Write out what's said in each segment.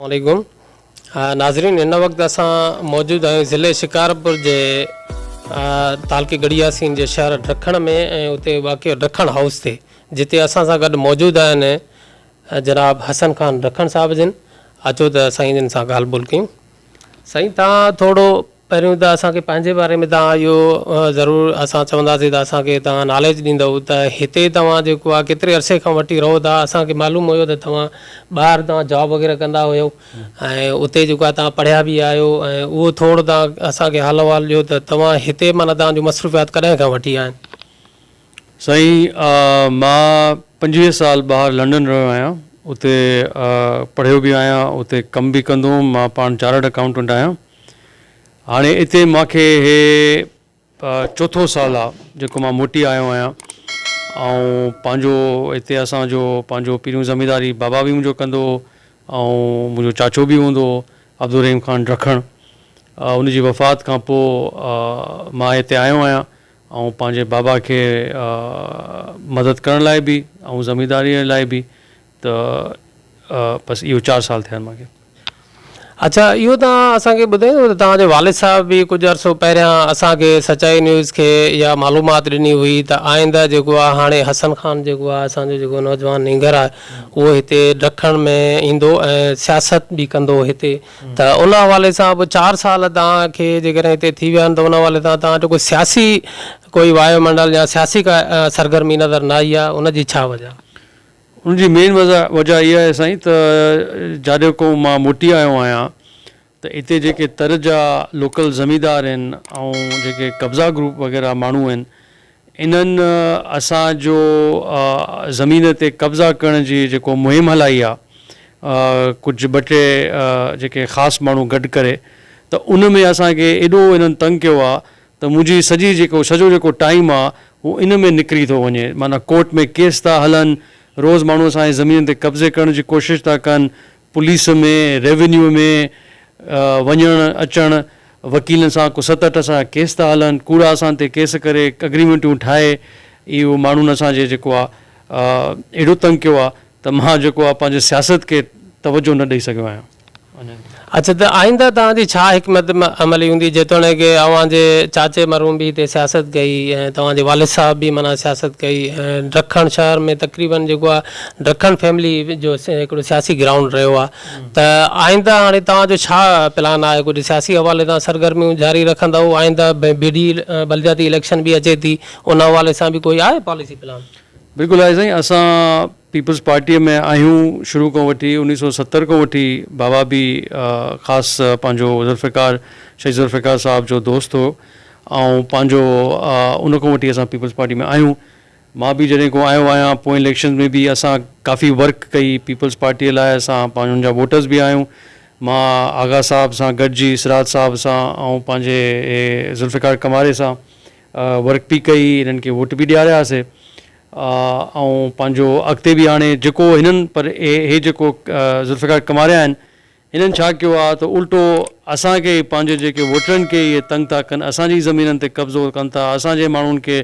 वालेकुम नाज़रीन, इन वक्त असां मौजूद आहियूं ज़िले शिकारपुर जे तालके गड़ियासीन जे शहर ॾखण में ऐं उते वाक़िअ ॾखण हाउस ते, जिते असां सां गॾु मौजूदु आहिनि जनाब हसन खान ॾखण साहिब जिन। अचो त साईं जिन सां ॻाल्हि ॿोल कयूं। साईं, तव्हां थोरो पहिरियों त असांखे पंहिंजे बारे में तव्हां इहो ज़रूरु असां चवंदासीं त असांखे तव्हां नॉलेज ॾींदव त हिते तव्हां जेको आहे केतिरे अरसे खां वठी रहो था। असांखे मालूम हुयो त तव्हां ॿाहिरि तव्हां जॉब वग़ैरह कंदा हुयो ऐं उते जेको आहे तव्हां पढ़िया बि आहियो ऐं उहो थोरो तव्हां असांखे हाल अहिवाल ॾियो त तव्हां हिते माना तव्हांजो मसरूफ़ियात कॾहिं खां वठी आहिनि? साईं, मां 25 साल ॿाहिरि लंडन रहियो आहियां, उते पढ़ियो बि आहियां, उते कमु बि कंदो हुउमि। मां पाण चार्टर्ड अकाउंटेंट आहियां। हाणे हिते मूंखे हे चौथों साल आहे जेको मां मोटी आयो आहियां ऐं पंहिंजो हिते असांजो पंहिंजो पहिरियों ज़मीदारी बाबा बि मुंहिंजो कंदो हो ऐं मुंहिंजो चाचो बि हूंदो हो, अब्दुल रहीम खान ॾखण। उनजी वफ़ात खां पोइ मां हिते आयो आहियां ऐं पंहिंजे बाबा खे मदद करण लाइ बि ऐं ज़मीदारीअ लाइ बि। त बसि इहो 4 साल थिया आहिनि मूंखे। अच्छा, इहो तव्हां असांखे ॿुधाईंदो त तव्हांजे वालिद साहिब बि कुझु अर्सो पहिरियां असांखे सचाई न्यूज़ खे इहा मालूमात ॾिनी हुई त आईंदा जेको आहे हाणे हसन खान जेको आहे असांजो जेको नौजवान नींगर आहे उहो हिते ॾखण में ईंदो ऐं सियासत बि कंदो हिते। त उन हवाले सां बि 4 साल तव्हांखे जेकॾहिं हिते थी विया आहिनि त उन हवाले सां तव्हां जेको सियासी कोई वायुमंडल या सियासी का सरगर्मी नज़र न आई आहे, उनजी छा वजह? उनजी मेन वजह इहा आहे साईं त जाॾे को मां मोटी आयो आहियां त हिते जेके तर जा लोकल ज़मीदार आहिनि ऐं जेके कब्ज़ा ग्रुप वग़ैरह माण्हू आहिनि, इन्हनि असांजो ज़मीन ते कब्ज़ा करण जी जेको मुहिम हलाई आहे, कुझु ॿ टे जेके ख़ासि माण्हू गॾु करे, त उन में असांखे एॾो इन्हनि तंग कयो आहे त मुंहिंजी सॼो जेको टाइम आहे उहो इन में निकिरी थो वञे। माना कोर्ट में केस था हलनि, रोज़ माण्हू असांजी ज़मीन ते कब्ज़े करण जी कोशिशि था कनि, पुलिस में रेवेन्यू में वञणु अचणु, वकीलनि सां को 7-8 असां केस था हलनि, कूड़ा असां ते केस करे अग्रीमेंटूं ठाहे। इहो माण्हुनि असांजे जेको आहे एॾो तंग कयो आहे त मां जेको आहे पंहिंजे सियासत खे तवजो न ॾेई सघियो आहियां। अच्छा, त आईंदा तव्हांजी छा हिकमत अमली हूंदी जेतोणीकि अव्हांजे चाचे मरहूम बि हिते सियासत कई ऐं तव्हांजे वालिद साहिब बि माना सियासत कई ऐं ॾखण शहर में तक़रीबन जेको आहे ॾखण फैमिली जो हिकिड़ो सियासी ग्राउंड रहियो आहे, त आईंदा हाणे तव्हांजो छा प्लान आहे? कुझु सियासी हवाले सां सरगर्मियूं जारी रखंदव? आईंदा बलदियाती इलेक्शन बि अचे थी, उन हवाले सां बि कोई आहे पॉलिसी प्लान? बिल्कुलु आहे साईं। असां पीपल्स पार्टीअ में आहियूं शुरू खां वठी। 1970 खां वठी बाबा बि ख़ासि पंहिंजो शहीद ज़ुल्फ़िकार साहिब जो दोस्त हो ऐं पंहिंजो उन खां वठी असां पीपल्स पार्टी में आहियूं। मां बि जॾहिं खां आयो आहियां पोइ इलेक्शन में बि असां काफ़ी वर्क कई पीपल्स पार्टीअ लाइ। असां पंहिंजा वोटर्स बि आहियूं। मां आगा साहिब सां गॾिजी, सिराज साहिब सां ऐं पंहिंजे ज़ुल्फ़िकार कमारे सां वर्क बि कई, हिननि खे वोट बि ॾियारियासीं ऐं पंहिंजो अॻिते बि हाणे जेको हिननि पर हे जेको ज़ुल्फ़िकार कमारिया आहिनि, हिननि छा कयो आहे त उल्टो असांखे पंहिंजे जेके वोटरनि खे इहे तंग था कनि, असांजी ज़मीननि ते कब्ज़ो कनि था, असांजे माण्हुनि खे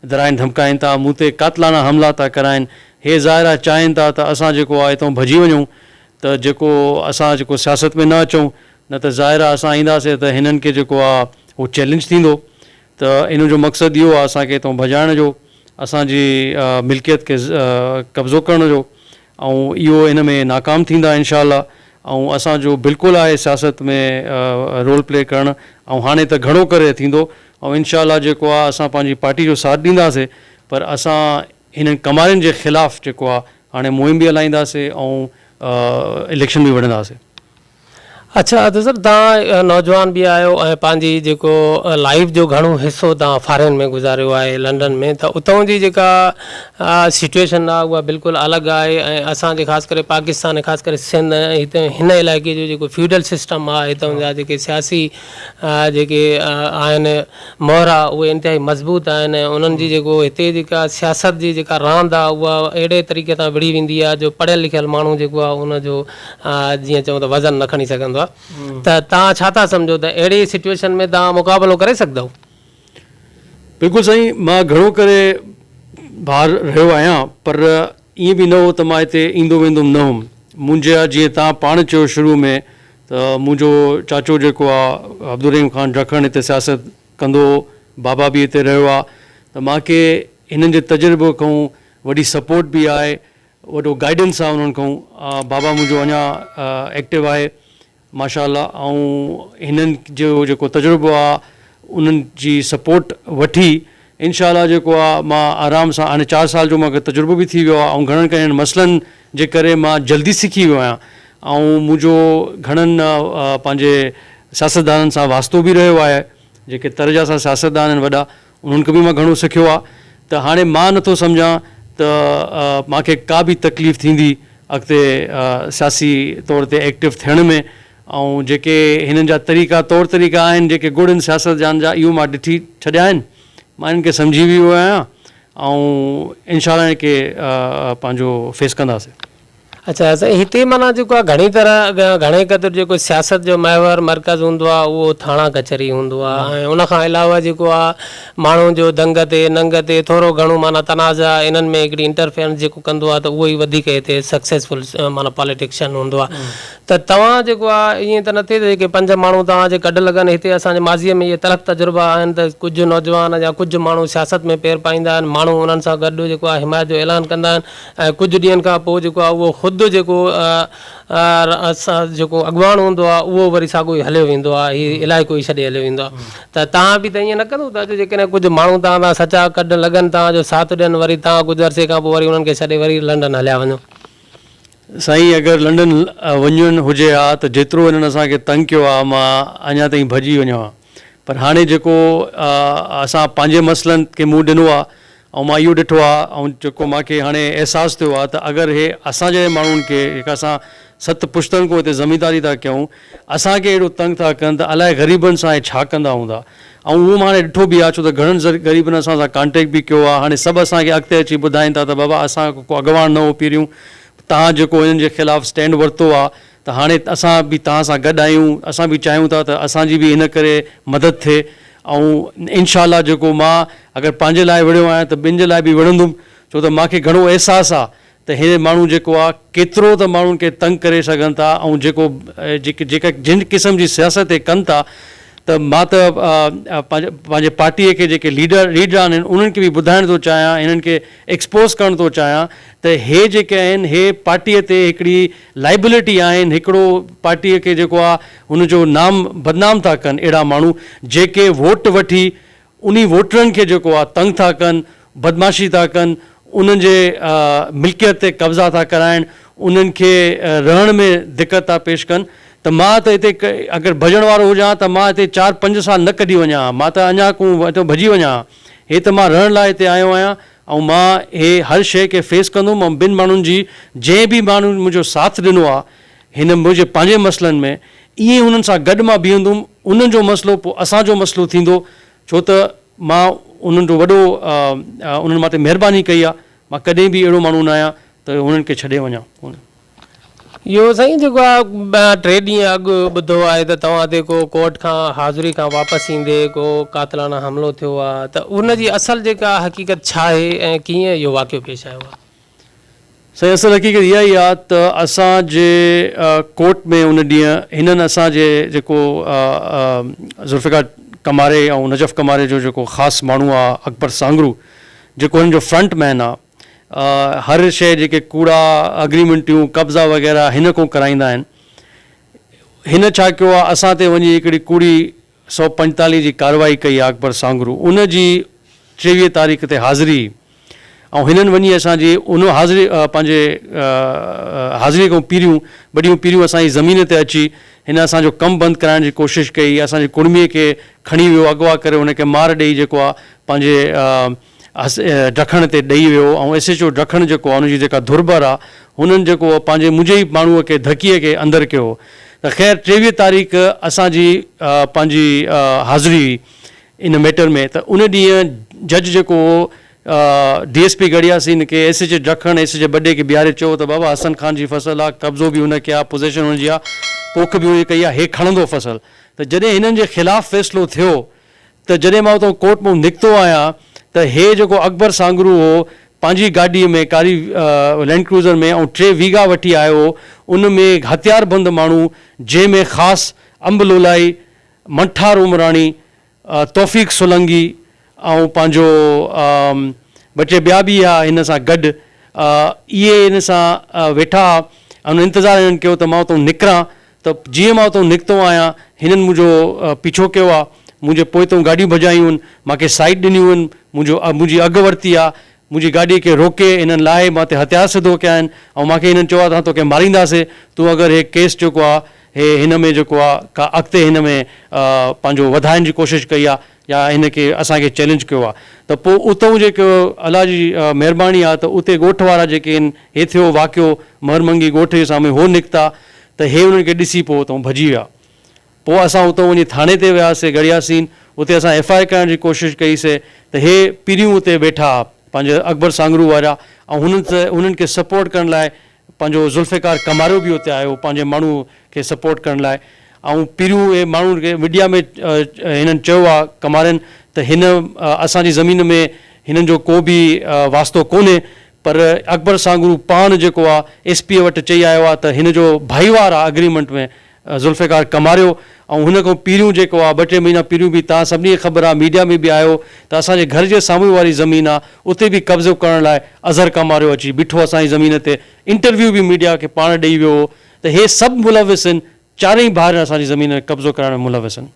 धराइनि धमकाइनि था, मूं ते क़ातिलाना हमला था कराइनि। हे ज़ाहिर चाहिनि था त असां जेको आहे हितां भॼी वञूं, त असां जेको सियासत में न अचूं, न त ज़ाहिर आहे असां ईंदासीं त हिननि खे जेको आहे उहो चैलेंज थींदो। त इन जो मक़सदु इहो आहे असांखे हितां भॼाइण जो, असांजी मिल्कियत खे कब्ज़ो करण जो, ऐं इहो इन में नाकाम थींदा इंशाअल्लाह। ऐं असांजो बिल्कुलु आहे सियासत में रोल प्ले करणु, ऐं हाणे त घणो करे थींदो ऐं इंशाअल्लाह जेको आहे असां पंहिंजी पार्टी जो साथ ॾींदासीं। पर असां हिननि कमारियुनि जे ख़िलाफ़ु जेको आहे हाणे मुहिम बि हलाईंदासीं ऐं इलेक्शन बि विढ़ंदासीं। अच्छा, त सर तव्हां नौजवान बि आहियो ऐं पंहिंजी जेको लाइफ जो घणो हिसो तव्हां फॉरेन में गुज़ारियो आहे, लंडन में, त उतां जी जेका सिचुएशन आहे उहा बिल्कुलु अलॻि आहे ऐं असांजे ख़ासि करे पाकिस्तान, ख़ासि करे सिंध हिते हिन इलाइक़े जो जेको फ्यूडल सिस्टम आहे, हितां जा जेके सियासी जेके आहिनि मोहरा उहे इंतिहाई मज़बूत आहिनि ऐं उन्हनि जी जेको हिते जेका सियासत जी जेका रांदि आहे उहा अहिड़े तरीक़े सां विढ़ी वेंदी आहे जो पढ़ियल लिखियल माण्हू जेको आहे उनजो जीअं चऊं त वज़न न खणी सघंदो। त तव्हां छा था सम्झो त अहिड़ी सिचुएशन में तव्हां मुक़ाबिलो करे सघंदव? बिल्कुलु साईं, मां घणो करे ॿाहिरि रहियो आहियां, पर ईअं बि न हो त मां हिते ईंदो वेंदुमि न हुउमि। मुंहिंजा जीअं तव्हां पाण चयो शुरू में त मुंहिंजो चाचो जेको आहे अब्दुल रहीम ख़ान ड्रखण हिते सियासत कंदो, बाबा बि हिते रहियो आहे, त मूंखे हिननि जे तजुर्बे खां वॾी सपोर्ट बि आहे, वॾो गाइडेंस आहे उन्हनि खां। बाबा मुंहिंजो अञा एक्टिव आहे माशाअल्लाह, ऐं हिननि जो जेको तजुर्बो आहे उन्हनि जी सपोर्ट वठी इंशाअल्लाह जेको आहे मां आराम सां, हाणे 4 साल जो मूंखे तजुर्बो बि थी वियो आहे, ऐं घणनि कहिड़नि मसइलनि जे करे मां जल्दी सिखी वियो आहियां, ऐं मुंहिंजो घणनि पंहिंजे सियासतदाननि सां वास्तो बि रहियो आहे, जेके तरजा सां सियासतदान आहिनि वॾा, उन्हनि खां बि मां घणो सिखियो आहे। त हाणे मां नथो सम्झां त मूंखे का बि तकलीफ़ थींदी अॻिते सियासी तौर ते एक्टिव थियण में, ऐं जेके हिननि जा तौर तरीक़ा आहिनि जेके गुड़ आहिनि सियासतदान जा, इहो मां ॾिठी छॾिया आहिनि, मां इन्हनि खे सम्झी बि वियो आहियां, ऐं इंशाअल्लाह इनखे पंहिंजो फेस कंदासीं। अच्छा, साईं हिते माना जेको आहे घणे क़दुरु जेको सियासत जो महवर मर्कज़ हूंदो आहे उहो थाणा कचहरी हूंदो आहे, ऐं उनखां अलावा जेको आहे माण्हुनि जो दंग ते नंग ते थोरो घणो माना तनाज़ा इन्हनि में हिकिड़ी इंटरफेरेंस जेको कंदो आहे त उहो ई वधीक हिते सक्सेसफुल माना पॉलिटिशियन हूंदो आहे। त तव्हां जेको आहे ईअं त न थिए त जेके 5 माण्हू तव्हांजे कढ लॻनि, हिते असांजे माज़ीअ में इहे तलख़ तजुर्बा आहिनि त कुझु नौजवान या कुझु माण्हू सियासत में पेर पाईंदा आहिनि, माण्हू उन्हनि सां गॾु जेको आहे हिमायत जो ऐलान कंदा आहिनि, ऐं कुझु ॾींहंनि खां पोइ जेको आहे उहो ख़ुदि जेको जेको अॻुवान हूंदो आहे उहो वरी साॻियो ई हलियो वेंदो आहे, हीअ इलाइक़ो ई छॾे हलियो वेंदो आहे। त तव्हां बि त ईअं न कंदो त जेकॾहिं कुझु माण्हू तव्हां सां सचा कढ लॻनि, तव्हांजो साथ ॾियनि, वरी तव्हां कुझु अरसे खां पोइ वरी उन्हनि खे छॾे वरी लंडन हलिया वञो? साईं अगरि लंडन वञणु हुजे हा त जेतिरो हिननि असांखे तंग कयो आहे मां अञा ताईं भॼी वञो आहे, पर हाणे जेको असां पंहिंजे मसइलनि खे मुंहुं ॾिनो आहे, ऐं मां इहो ॾिठो आहे, ऐं जेको मूंखे हाणे अहसासु थियो आहे त अगरि हे असांजे माण्हुनि खे जेका असां 7 पुश्तनि खां हिते ज़मीदारी था कयूं, असांखे एॾो तंग था कनि त अलाए ग़रीबनि सां हे छा कंदा हूंदा। ऐं उहो मां हाणे ॾिठो बि आहे, छो त घणनि ग़रीबनि असां सां कॉन्टेक्ट बि कयो आहे, हाणे सभु असांखे अॻिते अची ॿुधाइनि था त बाबा असां को अॻवान न हो पहिरियों, तव्हां जेको हिननि जे ख़िलाफ़ु स्टैंड वरितो आहे त हाणे असां बि तव्हां सां गॾु आहियूं, असां बि चाहियूं था त असांजी बि हिन करे मदद थिए, ऐं इंशाअल्लाह जेको मां अगरि पंहिंजे लाइ विढ़ियो आहियां त ॿियनि जे लाइ बि विढ़ंदुमि, छो त मूंखे घणो अहसासु आहे त हे माण्हू जेको आहे केतिरो त माण्हुनि खे तंग करे सघनि था, ऐं जेका जिन क़िस्म जी सियासत कनि था, त मां त पंहिंजे पार्टीअ खे जेके लीडर आहिनि उन्हनि खे बि ॿुधाइण थो चाहियां, हिननि खे एक्सपोज़ करणु थो चाहियां त हे जेके आहिनि हे पार्टीअ ते हिकिड़ी लाइबिलिटी आहिनि, हिकिड़ो पार्टीअ खे जेको आहे हुनजो नाम बदनाम था कनि अहिड़ा माण्हू जेके वोट वठी उन्ही वोटरनि खे जेको आहे तंग था कनि, बदमाशी था कनि, उन्हनि जे मिल्कियत ते कब्ज़ा था कराइनि, उन्हनि खे रहण में दिक़त था पेश कनि। त मां त हिते अगरि भॼण वारो हुजां त मां हिते 4-5 साल न कढी वञा, मां त अञा को भॼी वञा, हे त मां रहण लाइ हिते आयो आहियां, ऐं मां हे हर शइ खे फेस कंदुमि, ऐं ॿिनि माण्हुनि जी जंहिं बि माण्हुनि मुंहिंजो साथ ॾिनो आहे हिन मुंहिंजे पंहिंजे मसइलनि में, ईअं हुननि सां गॾु मां बीहंदुमि, उन्हनि जो मसइलो पोइ असांजो मसइलो थींदो, छो त मां उन्हनि जो वॾो उन्हनि मां ते महिरबानी कई आहे, मां कॾहिं बि अहिड़ो माण्हू न आहियां त उन्हनि खे छॾे वञा। इहो साईं जेको आहे 3 ॾींहं अॻु ॿुधो आहे त तव्हां ते को कोर्ट खां हाज़िरी खां वापसि ईंदे को कातलाना हमिलो थियो आहे, त उनजी असल जेका हक़ीक़त छा आहे ऐं कीअं इहो वाक़ियो पेश आयो आहे? साईं असल हक़ीक़त इहा ई आहे त असांजे कोर्ट में उन ॾींहुं हिननि असांजे जेको ज़ुल्फ़िकार कमारे ऐं नजफ़ कमारे जो जेको ख़ासि माण्हू आहे अकबर सांगरू, जेको हिन जो फ्रंट मैन आहे, हर शइ जेके कूड़ा अग्रीमेंटियूं कब्ज़ा वग़ैरह हिन खां कराईंदा आहिनि, हिन छा कयो आहे असां ते वञी हिकिड़ी कूड़ी 145 जी कार्रवाई कई आहे अकबर सांगरू, उन जी 23 तारीख़ ते हाज़िरी, ऐं हिननि वञी असांजी उन हाज़िरी पंहिंजे हाज़िरी खां वॾियूं पीरियूं असांजी ज़मीन ते अची हिन असांजो कमु बंदि कराइण जी कोशिशि कई, असांजी कुड़मीअ खे खणी वियो अगवा करे, हुनखे मार ॾेई जेको आहे पंहिंजे ॾखण ते ॾेई वियो, ऐं SHO ॾखण जेको आहे हुनजी जेका धुरबर आहे हुननि जेको पंहिंजे मुंहिंजे ई माण्हूअ खे धकीअ खे अंदरि कयो। त ख़ैर 23 तारीख़ असांजी पंहिंजी हाज़िरी इन मैटर में, त उन ॾींहुं जज जेको DSP गड़ियासीन खे SH ॾखण SH बॾे खे बीहारे चयो त बाबा हसन ख़ान जी फ़सल आहे, कब्ज़ो बि हुनखे आहे, पोज़ीशन हुनजी आहे, पोख बि हुनजी कई आहे, हे खणंदो फ़सल। त जॾहिं हिननि जे ख़िलाफ़ु फ़ैसिलो थियो त जॾहिं मां उतां कोर्ट मां निकितो आहियां त हे जेको अकबर सांगरू हो पंहिंजी गाॾीअ में कारी लैंड क्रूज़र में ऐं 3 वीघा वठी आयो, उन में हथियारबंद माण्हू जंहिंमें ख़ासि अंब लोलाई, मंठा रोमराणी, तौफ़ीक़ सोलंगी ऐं पंहिंजो बचे ॿिया बि आहे हिन सां गॾु, इहे हिन सां वेठा हुन इंतज़ारु हिननि कयो त मां उतां निकिरां। त जीअं मां उतां निकितो आहियां हिननि मुंहिंजो पीछो कयो आहे, मुंहिंजे पोइतों गाॾियूं भॼायूं आहिनि, मूंखे साइड ॾिनियूं आहिनि, मुंहिंजी अॻु वरिती आहे, मुंहिंजी गाॾीअ खे रोके हिननि लाहे मां ते हथियार सिधो कया आहिनि ऐं मूंखे हिननि चयो आहे तोखे मारींदासीं, तूं अगरि हे केस जेको आहे हे हिन में जेको आहे का अॻिते हिन में पंहिंजो वधाइण जी कोशिशि कई आहे या हिन खे असांखे चैलेंज कयो आहे। त पोइ उतां जेको अलाह जी महिरबानी आहे त उते ॻोठ वारा जेके आहिनि, हे थियो वाक़ियो महरमंगी ॻोठ जे साम्हूं हो निकिता त हे हुननि खे ॾिसी पोइ उतां भॼी विया। पोइ असां उतां वञी थाणे ते वियासीं गड़ियासीं, उते असां FIR करण जी कोशिशि कईसीं त हे पीरियूं उते वेठा पंहिंजे अकबर सांगरू वारा ऐं हुननि खे सपोर्ट करण लाइ पंहिंजो ज़ुल्फ़िकार कमारियो बि उते आयो पंहिंजे माण्हू खे सपोर्ट करण लाइ। ऐं पीरियूं हे माण्हुनि खे मीडिया में हिननि चयो आहे कमारियुनि त हिन असांजी ज़मीन में हिननि जो को बि वास्तो कोन्हे, पर अकबर सांगरू पाण जेको आहे SP वटि चई आयो आहे त हिन जो भाईवार आहे अग्रीमेंट में ज़ुल्फ़िकार कमारियो। ऐं हुन खां पहिरियों जेको आहे 2-3 महीना पहिरियों बि तव्हां सभिनी खे ख़बर आहे, मीडिया में बि आयो त असांजे घर जे साम्हूं वारी ज़मीन आहे उते बि कब्ज़ो करण लाइ अज़हर कमारियो अची बीठो असांजी ज़मीन ते, इंटरव्यू बि मीडिया खे पाण ॾेई वियो हो। त हे सभु मुलविस आहिनि, 4 भाउर असांजी ज़मीन में कब्ज़ो करण में मुलविस आहिनि।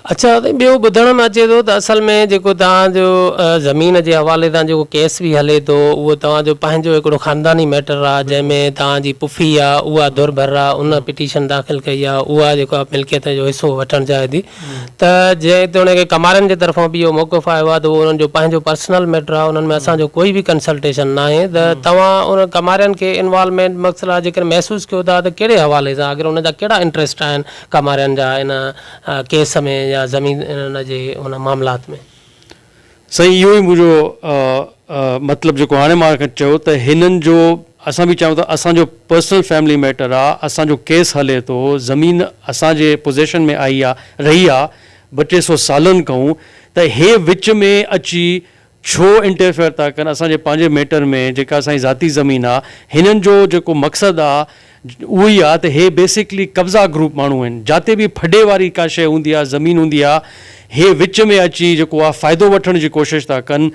अच्छा, ॿियो ॿुधण में अचे थो त असल में जेको तव्हांजो ज़मीन जे हवाले सां जेको केस बि हले थो उहो तव्हांजो पंहिंजो हिकिड़ो ख़ानदानी मैटर आहे, जंहिंमें तव्हांजी पुफी आहे उहा दुरभर आहे, उन पिटीशन दाख़िल कई आहे, उहा जेको आहे मिल्कियत जो हिसो वठणु चाहे थी। त जेतोणीकि कमारनि जे तरफ़ां बि इहो मौक़िफ़ आयो आहे त उहो उन्हनि जो पंहिंजो पर्सनल मैटर आहे, उन्हनि में असांजो कोई बि कंसल्टेशन न आहे। त तव्हां उन कमारनि खे इन्वॉल्वमेंट मक़सदु जेकर महसूसु कयो था त कहिड़े हवाले सां, अगरि उन जा कहिड़ा इंट्रस्ट आहिनि कमारनि जा इन केस में या ज़मीन इन जे उन मामलात में? सही इहो ई मुंहिंजो मतिलबु जेको हाणे मां चयो त हिननि जो असां बि चऊं था असांजो पर्सनल फैमिली मैटर आहे, असांजो केस हले थो, ज़मीन असांजे पोज़ेशन में आई आहे रही आहे 200 सालनि खां, त हे विच में अची छो इंटरफेयर था कनि असांजे पंहिंजे मैटर में जेका असांजी ज़ाती ज़मीन आहे। हिननि जो जेको मक़सदु आहे उहो ई आहे त हे बेसिकली कब्ज़ा ग्रुप माण्हू आहिनि, जिते बि फॾे वारी का शइ हूंदी आहे, ज़मीन हूंदी आहे, हे विच में अची जेको आहे फ़ाइदो वठण जी कोशिशि था कनि।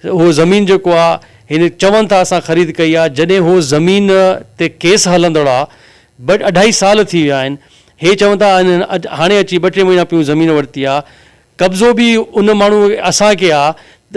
उहो ज़मीन जेको आहे हिन चवनि था असां ख़रीद कई आहे, जॾहिं उहो ज़मीन ते केस हलंदड़ आहे, 2.5 साल थी विया आहिनि, हे चवनि था हाणे अची 2-3 महीना पहिरियों ज़मीन वरिती आहे, कब्ज़ो बि उन माण्हू असांखे आहे त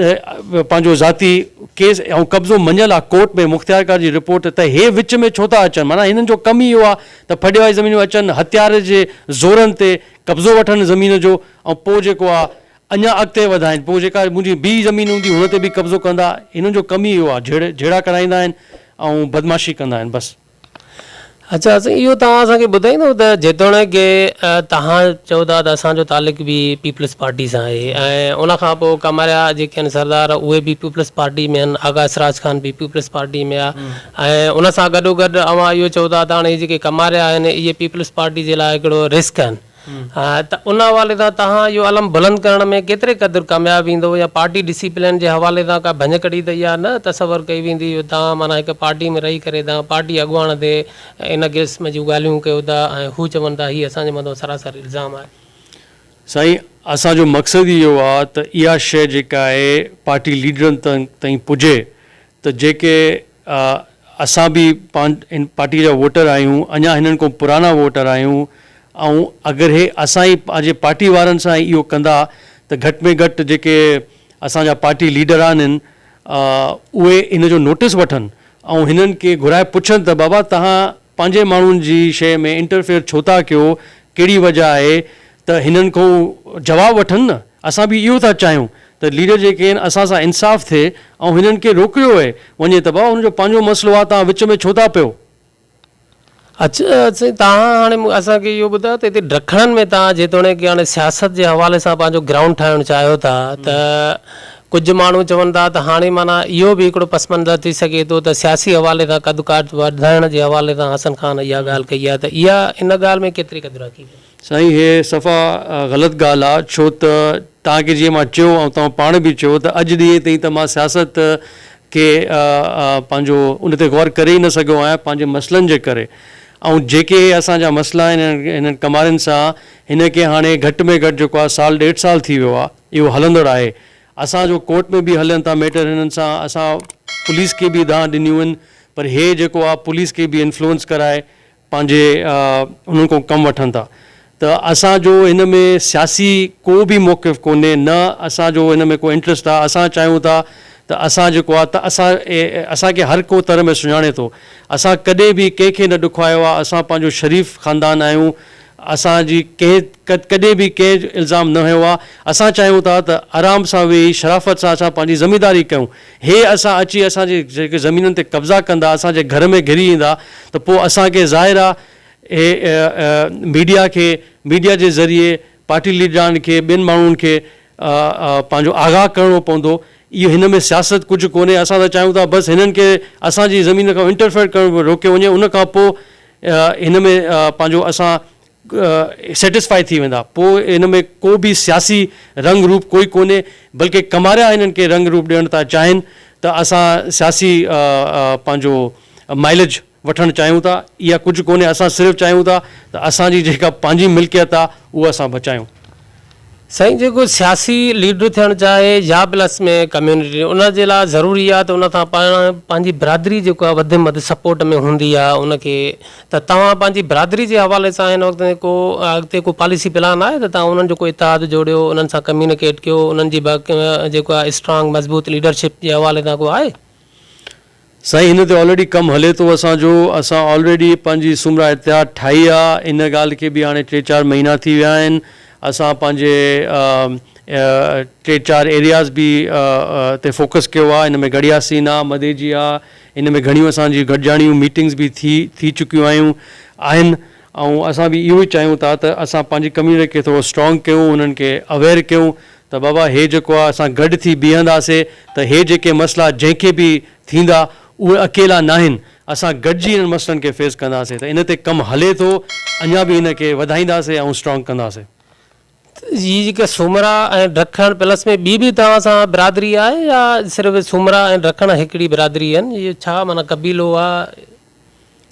पंहिंजो ज़ाती केस ऐं कब्ज़ो मञियलु आहे कोर्ट में मुख़्तियारकार जी रिपोर्ट। त हे विच में छो था अचनि, माना हिननि जो कमु ई इहो आहे त फॾे वारी ज़मीनूं अचनि, हथियार जे ज़ोरनि ते कब्ज़ो वठनि ज़मीन जो, ऐं पोइ जेको आहे अञा अॻिते वधाइनि, पोइ जेका मुंहिंजी ॿी ज़मीन हूंदी हुन ते बि कब्ज़ो कंदा। हिननि जो कमु ई इहो आहे, झेड़ा कराईंदा आहिनि ऐं बदमाशी कंदा आहिनि बसि। अच्छा, इहो तव्हां असांखे ॿुधाईंदो त जेतोणीकि तव्हां चओ था त असांजो तालुक़ बि पीपल्स पार्टी सां आहे ऐं उनखां पोइ कमारिया जेके आहिनि सरदार उहे बि पीपल्स पार्टी में आहिनि, आगा इसराज ख़ान बि पीपल्स पार्टी में आहे, ऐं उन सां गॾोगॾु अवां इहो चओ था त हाणे जेके कमारिया आहिनि इहे पीपल्स पार्टी जे लाइ हिकिड़ो रिस्क आहिनि। त उन हवाले सां तव्हां इहो अलम बुलंद करण में केतिरे क़दुरु कामयाबु ईंदो, या पार्टी डिसिप्लिन जे हवाले सां का भंज कढी त इहा न तसवर कई वेंदी तव्हां माना हिकु पार्टी में रही करे तव्हां पार्टी अॻुवाण ते इन क़िस्म जूं ॻाल्हियूं कयो था ऐं हू चवनि था हीअ असांजे मथां सरासर इल्ज़ाम आहे? साईं, असांजो मक़सदु इहो आहे त इहा शइ जेका आहे पार्टी लीडरनि ताईं पुॼे, त जेके असां बि पार्टी जा वोटर आहियूं, अञा हिननि खां पुराना वोटर आहियूं, ऐं अगरि हे असां ई पंहिंजे पार्टी वारनि सां इहो कंदा त घटि में घटि जेके असांजा पार्टी लीडर आहिनि उहे इन जो नोटिस वठनि ऐं हिननि खे घुराए पुछनि त बाबा तव्हां पंहिंजे माण्हुनि जी शइ में इंटरफेयर छो था कयो, कहिड़ी वजह आहे, त हिननि खां जवाबु वठनि न। असां बि इहो था चाहियूं त लीडर जेके आहिनि असां सां इंसाफ़ थिए ऐं हिननि खे रोकियो आहे वञे त बाबा हुनजो पंहिंजो मसइलो आहे, तव्हां विच में छो था पियो। अच्छा, तव्हां हाणे असांखे इहो ॿुधायो त हिते ॾखणनि में तव्हां जेतोणीकि हाणे सियासत जे हवाले सां पंहिंजो ग्राउंड ठाहिणु चाहियो था, त कुझु माण्हू चवनि था त हाणे माना इहो बि हिकिड़ो पसमंज़र थी सघे थो त सियासी हवाले सां कदुकाठ वधाइण जे हवाले सां हसन ख़ान इहा ॻाल्हि कई आहे, त इहा इन ॻाल्हि में केतिरी क़दुरु थी? साईं, हे सफ़ा ग़लति ॻाल्हि आहे, छो त तव्हांखे जीअं मां चयो ऐं तव्हां पाण बि चयो त अॼु ॾींहं ताईं त मां सियासत के पंहिंजो उन ते गौर करे ई न सघियो आहियां पंहिंजे मसइलनि जे करे। ऐं जेके असांजा मसइला आहिनि हिननि कमारियुनि सां हिन खे हाणे घटि में घटि जेको आहे 1.5 साल थी वियो आहे, इहो हलंदड़ आहे। असांजो कोर्ट में बि हलनि था मैटर हिननि सां, असां पुलिस खे बि दांह ॾिनियूं आहिनि, पर हे जेको आहे पुलिस खे बि इन्फ्लुएंस कराए पंहिंजे उन्हनि खां कमु वठनि था। त असांजो हिन में सियासी को बि मौक़िफ़ कोन्हे, न असांजो हिन में को इंट्रस्ट आहे। असां चाहियूं था त असां जेको आहे त असांखे हर को तरह में सुञाणे थो। असां कॾहिं बि कंहिंखे न ॾुखायो आहे, असां पंहिंजो शरीफ़ ख़ानदान आहियूं, असांजी कॾहिं बि कंहिं इल्ज़ाम न हुयो आहे। असां चाहियूं था त आराम सां वेही शराफ़त सां असां पंहिंजी ज़मीदारी कयूं। हे असां अची असांजे जेके ज़मीननि ते कब्ज़ा कंदा, असांजे घर में घिरी ईंदा, त पोइ असांखे ज़ाहिर आहे मीडिया जे ज़रिए पार्टी लीडरान खे ॿियनि माण्हुनि खे पंहिंजो आगाह करिणो पवंदो। इहो हिन में सियासत कुझु कोन्हे। असां त चाहियूं था बसि हिननि खे असांजी ज़मीन खां इंटरफेयर करणु रोकियो वञे, उन खां पोइ हिन में पंहिंजो असां सेटिस्फाई थी वेंदा। पोइ हिन में को बि सियासी रंग रूप कोई कोन्हे, बल्कि कमारिया हिननि खे रंग रूप ॾियणु था चाहिनि त असां सियासी पंहिंजो माइलेज वठणु चाहियूं था। इहा कुझु कोन्हे। असां सिर्फ़ु चाहियूं था त असांजी जेका पंहिंजी मिल्कियत आहे उहा असां बचायूं। साईं, जेको सियासी लीडर थियणु चाहे या प्लस में कम्यूनिटी, उन जे लाइ ज़रूरी आहे त उन सां पंहिंजी बिरादरी जेको आहे वधि में वधि सपोर्ट में हूंदी आहे उनखे। त तव्हां पंहिंजी बिरादरी जे हवाले सां हिन वक़्तु को अॻिते को पॉलिसी प्लान आहे त तव्हां उन्हनि जो को इतिहाद जोड़ियो, उन्हनि सां कम्यूनिकेट कयो, उन्हनि जी जेको आहे स्ट्रांग मज़बूत लीडरशिप जे हवाले सां को आहे? साईं, हिन ते ऑलरेडी कमु हले थो असांजो। असां ऑलरेडी पंहिंजी सुमरा इतिहाद ठाही आहे। इन ॻाल्हि खे बि हाणे 3-4 महीना थी विया आहिनि। असां पंहिंजे 3-4 एरियाज़ बि ते फोकस कयो आहे। इन में गड़ियासीन आहे, मदेजी आहे, इन में घणियूं असांजी गॾिजाणियूं मीटिंग्स बि थी चुकियूं आहिनि। ऐं असां बि इहो ई चाहियूं था त असां पंहिंजी कम्यूनिटी खे थोरो स्ट्रॉन्ग कयूं, उन्हनि खे अवेयर कयूं त बाबा हे जेको आहे असां गॾु थी बीहंदासीं त हे जेके मसइला जंहिंखे बि थींदा उहे अकेला न आहिनि, असां गॾिजी हिननि मसइलनि खे फेस कंदासीं। त इन ते कमु हले थो, अञा बि हिन खे वधाईंदासीं ऐं स्ट्रॉन्ग कंदासीं। जी, जेका सुमरा ऐं ॾखण प्लस में ॿी बि तव्हां सां बिरादरी आहे या सिर्फ़ु सुमरा ऐं ॾखण हिकिड़ी बिरादरी आहिनि? इहो छा माना कबीलो आहे?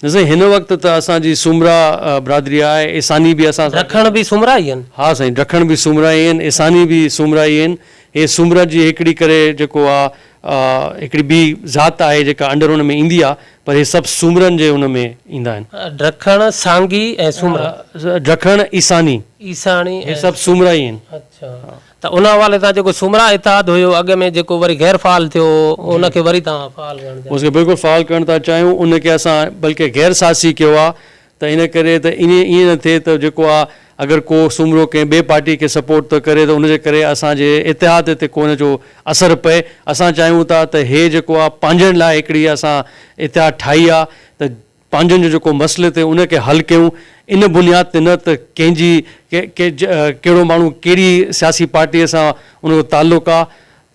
ॾिसो, हिन वक़्तु त असांजी सुमरा बिरादरी आहे, ईसानी बि असां। ॾखण बि सुमरा ई आहिनि? हा साईं, ॾखण बि सुमरा ई आहिनि, ईसानी बि सुमरा ई आहिनि। हे सुमरा जी हिकिड़ी करे जेको आहे हिकिड़ी ॿी ज़ात आहे जेका अंडर हुन में ईंदी आहे, पर हे सभु सुमरनि जे हुन में ईंदा आहिनि। ॾखण सांगी ऐं सुमरा, ॾखण ईसानी हे सभु सुमरा ई आहिनि। अच्छा, त उन हवाले सां जेको सुमरा इतिहाद हुयो अॻु में जेको वरी गैर फ़ाल थियो, उनखे वरी तव्हां फ़ाल करणु? उसखे बिल्कुलु फ़ाल करणु था चाहियूं। उनखे असां बल्कि गैर सासी कयो आहे। त इन करे त ईअं न थिए त जेको आहे अगरि को सुमरो कंहिं ॿिए पार्टी खे सपोर्ट थो करे त उनजे करे असांजे इतिहाद ते को हुन जो असरु पए। असां चाहियूं था त हे जेको आहे पंहिंजनि लाइ हिकिड़ी असां इतिहाद ठाही आहे त पंहिंजनि जो जेको मसइले ते उनखे हल कयूं। इन बुनियाद ते न त कंहिंजी कहिड़ो माण्हू कहिड़ी सियासी पार्टीअ सां उनजो ताल्लुक़ु आहे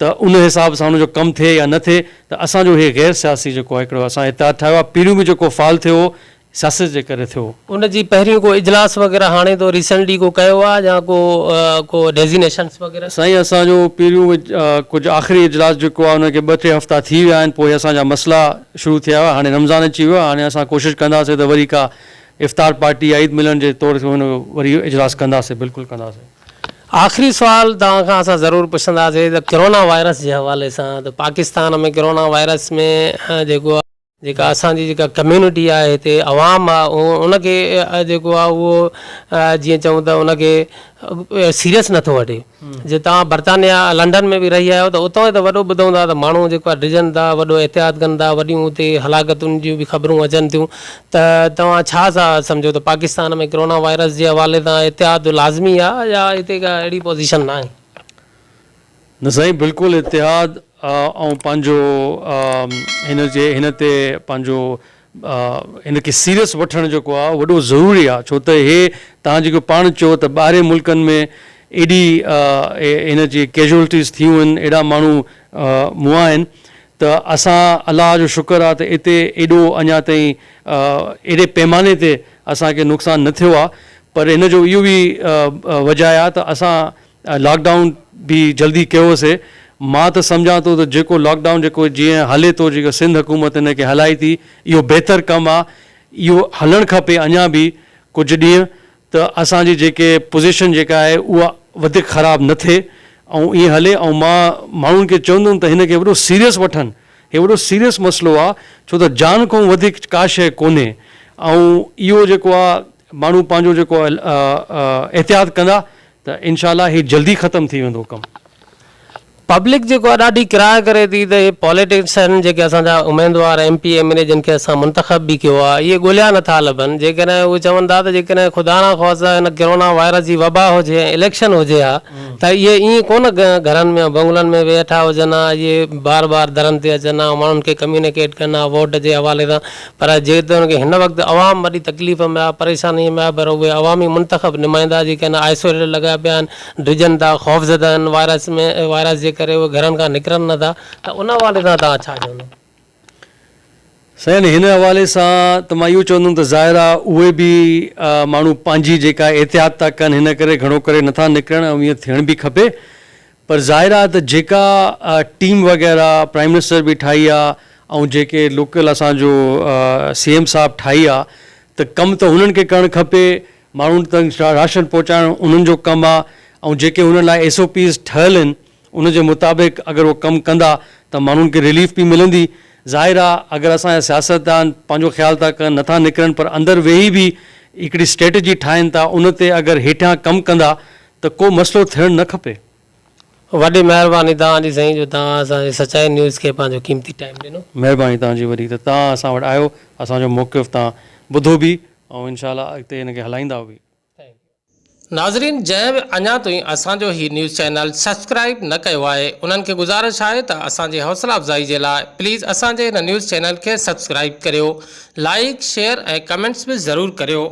त उन हिसाब सां उनजो कमु थिए या न थिए। त असांजो हे गैर सियासी जेको आहे हिकिड़ो असां इतिहाद ठाहियो आहे। पहिरियों बि जेको फ़ाल थियो सियासत जे करे थियो। उनजी पहिरियों को इजलास वग़ैरह हाणे तो रिसेंटली को कयो आहे या को डेज़िग्नेशन्स वग़ैरह? साईं, असांजो पहिरियों कुझु आख़िरी इजलास जेको आहे उनखे 2-3 हफ़्ता थी विया आहिनि। पोइ असांजा मसइला शुरू थिया हुआ। हाणे रमज़ान अची वियो आहे। हाणे असां कोशिशि कंदासीं त वरी का इफ़्तार पार्टी या ईद मिलन जे तौर ते हुन वरी इजलास कंदासीं, बिल्कुलु कंदासीं। आख़िरी सुवाल तव्हां खां असां ज़रूरु पुछंदासीं त कोरोना वायरस जे हवाले सां। त पाकिस्तान में कोरोना वायरस में जेको आहे जेका असांजी जेका कम्यूनिटी आहे हिते अवाम आहे उनखे जेको आहे उहो जीअं चऊं त उनखे सीरियस नथो वठे। जे तव्हां बर्तानिया लंडन में बि रही आहियो त उतां त वॾो ॿुधूं था त माण्हू जेको आहे डिॼनि था, वॾो एहतियात कनि था, वॾियूं हुते हलाकतुनि जूं बि ख़बरूं अचनि थियूं। त तव्हां छा था सम्झो त पाकिस्तान में कोरोना वायरस जे हवाले सां एहतियात लाज़मी आहे या हिते का अहिड़ी पोज़ीशन न आहे? न साईं, बिल्कुलु इतिहाद ऐं पंहिंजो हिन ते पंहिंजो हिनखे सीरियस वठणु जेको आहे वॾो ज़रूरी आहे। छो त हे तव्हां जेको पाण चयो त ॿाहिरि मुल्कनि में एॾी हिन जी कैजुअलिटीज़ थियूं आहिनि, एॾा माण्हू मुआ आहिनि त असां अलाह जो शुक्र आहे त हिते एॾो अञा ताईं एॾे पैमाने ते असांखे नुक़सानु न थियो आहे। पर हिन जो इहो बि वजह आहे त असां लॉकडाउन बि जल्दी कयोसीं मां त सम्झां थो त जेको लॉकडाउन जेको जीअं हले थो, जेको सिंध हुकूमत हिन खे हलाई थी, इहो बहितरु कमु आहे, इहो हलणु खपे अञा बि कुझु ॾींहं, त असांजी जेके पोज़ीशन जेका आहे उहा वधीक ख़राबु न थिए ऐं ईअं हले। ऐं मां माण्हुनि खे चवंदुमि त हिन खे वॾो सीरियस वठनि, हे वॾो सीरियस मसइलो आहे, छो त जान खां वधीक का शइ कोन्हे। ऐं इहो जेको आहे माण्हू पंहिंजो जेको एहतियात कंदा त इनशाला हीउ जल्दी ख़तमु थी वेंदो कमु। पब्लिक जेको आहे ॾाढी किराए करे थी त हे पॉलिटिक्स आहिनि जेके असांजा उमेदवार MP MLA जिन खे असां मुंतख़ब बि कयो आहे, इहे ॻोल्हिया नथा लभनि। जेकॾहिं उहे चवनि था त जेकॾहिं ख़ुदा न ख़्वास्ता हिन कोरोना वायरस जी वबा हुजे ऐं इलेक्शन हुजे हा त इहे ईअं कोन घरनि में बंगलनि में वेठा हुजनि हा, इहे बार बार दरनि ते अचनि हा, माण्हुनि खे कम्यूनिकेट कनि हा वोट जे हवाले सां। पर जेतोणीकि हिन वक़्तु अवाम वॾी तकलीफ़ में आहे, परेशानी में आहे, पर उहे अवामी मुंतख़ब नुमाइंदा जेके आहिनि आइसोलेट लॻा पिया आहिनि, डिॼनि था, ख़ौफ़ज़दा आहिनि वायरस जे करे उहे घरनि खां निकिरनि नथा, त उन हवाले सां तव्हां छा चवंदो? साईं हिन हवाले सां त मां इहो चवंदुमि त ज़ाहिर आहे उहे बि माण्हू पंहिंजी जेका एहतियात था कनि, हिन करे घणो करे नथा निकिरनि ऐं ईअं थियण बि खपे। पर ज़ाहिर आहे त जेका टीम वग़ैरह प्राइम मिनिस्टर बि ठाही आहे ऐं जेके लोकल असांजो CM साहिबु ठाही आहे, त कमु त हुननि खे करणु खपे, माण्हुनि ताईं राशन पहुचाइणु उन्हनि जो कमु आहे। ऐं जेके हुन लाइ SOPs ठहियल आहिनि उन जे मुताबिक़ अगरि उहो कमु कंदा त माण्हुनि खे रिलीफ बि मिलंदी। ज़ाहिर आहे अगरि असांजा सियासतदान पंहिंजो ख़्यालु था कनि, नथा निकिरनि, पर अंदरि वेही बि हिकिड़ी स्ट्रेटजी ठाहिनि था, उन ते अगरि हेठियां कमु कंदा त को मसइलो थियणु न खपे। वॾी महिरबानी तव्हांजी साईं जो तव्हां असांजे सचाई न्यूज़ खे पंहिंजो क़ीमती टाइम ॾिनो। महिरबानी तव्हांजी वॾी, त तव्हां असां वटि आयो, असांजो मौक़िफ़ तव्हां ॿुधो बि ऐं इनशाला अॻिते हिनखे हलाईंदा बि। नाज़रीन, जंहिं बि अञा ताईं असांजो ही न्यूज़ चैनल सब्सक्राइब न कयो आहे उन्हनि खे गुज़ारिश आहे त असांजे हौसला अफ़ज़ाई जे लाइ प्लीज़ असांजे हिन न्यूज़ चैनल खे सब्सक्राइब करियो, लाइक शेयर ऐं कमेंट्स बि ज़रूरु करियो।